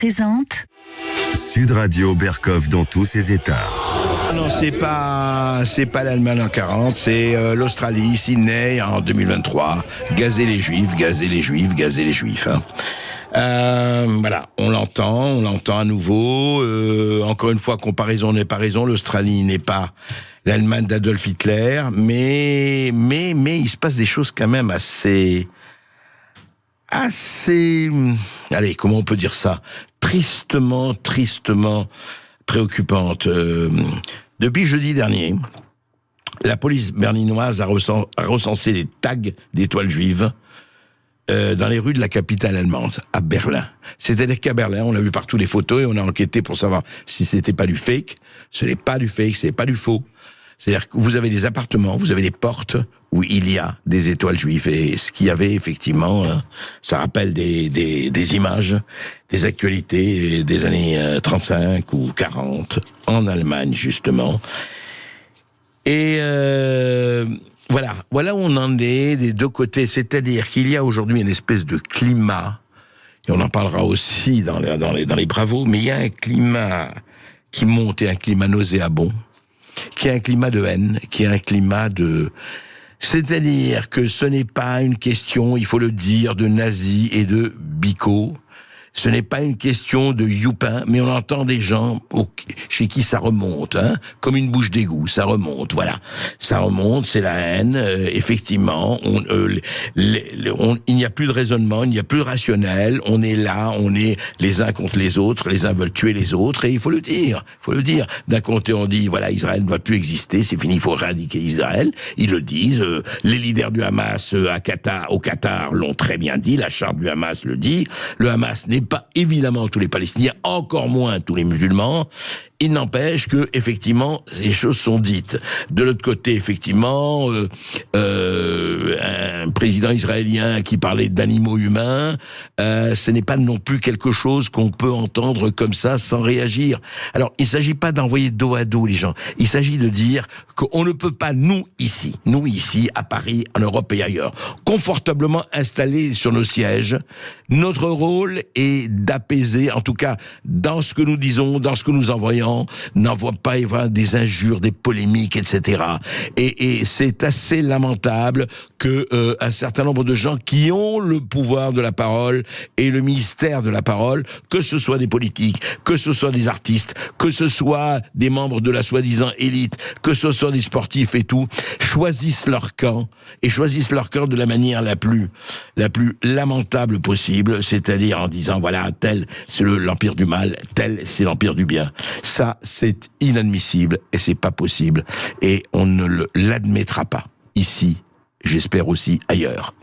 présente Sud Radio Berkov dans tous ses états. Non, c'est pas l'Allemagne en 40, c'est l'Australie, Sydney en 2023. Gazer les Juifs, gazer les Juifs, gazer les Juifs. Hein. Voilà, on l'entend à nouveau. Encore une fois, comparaison n'est pas raison. L'Australie n'est pas l'Allemagne d'Adolf Hitler, mais il se passe des choses quand même assez, allez, comment on peut dire ça, tristement préoccupante. Depuis jeudi dernier, la police berlinoise a recensé les tags d'étoiles juives dans les rues de la capitale allemande, à Berlin. C'est-à-dire qu'à Berlin, on a vu partout les photos et on a enquêté pour savoir si c'était pas du fake. Ce n'est pas du fake, c'est pas du faux. C'est-à-dire que vous avez des appartements, vous avez des portes où il y a des étoiles juives. Et ce qu'il y avait, effectivement, ça rappelle des images, des actualités des années 35 ou 40, en Allemagne, justement. Et voilà où on en est des deux côtés. C'est-à-dire qu'il y a aujourd'hui une espèce de climat, et on en parlera aussi dans les bravos, mais il y a un climat qui monte et un climat nauséabond, qui est un climat de haine, qui est un climat de... C'est-à-dire que ce n'est pas une question, il faut le dire, de nazis et de bicots. Ce n'est pas une question de youpin, mais on entend des gens chez qui ça remonte, hein, comme une bouche d'égout, ça remonte, voilà. Ça remonte, c'est la haine, effectivement, il n'y a plus de raisonnement, il n'y a plus de rationnel, on est là, on est les uns contre les autres, les uns veulent tuer les autres, et il faut le dire. D'un côté, on dit, voilà, Israël ne doit plus exister, c'est fini, il faut éradiquer Israël, ils le disent, les leaders du Hamas au Qatar l'ont très bien dit, la charte du Hamas le dit, le Hamas n'est pas évidemment tous les Palestiniens, encore moins tous les musulmans. Il n'empêche que, effectivement, ces choses sont dites. De l'autre côté, effectivement, un président israélien qui parlait d'animaux humains, ce n'est pas non plus quelque chose qu'on peut entendre comme ça sans réagir. Alors, il ne s'agit pas d'envoyer dos à dos les gens. Il s'agit de dire qu'on ne peut pas, nous ici, à Paris, en Europe et ailleurs, confortablement installés sur nos sièges, notre rôle est d'apaiser, en tout cas, dans ce que nous disons, dans ce que nous envoyons, n'envoie pas y avoir des injures, des polémiques, etc. Et c'est assez lamentable que un certain nombre de gens qui ont le pouvoir de la parole et le ministère de la parole, que ce soit des politiques, que ce soit des artistes, que ce soit des membres de la soi-disant élite, que ce soit des sportifs et tout, choisissent leur camp de la manière la plus lamentable possible, c'est-à-dire en disant voilà, tel c'est l'empire du mal, tel c'est l'empire du bien. Ça, c'est inadmissible et c'est pas possible et on ne l'admettra pas ici, j'espère aussi ailleurs.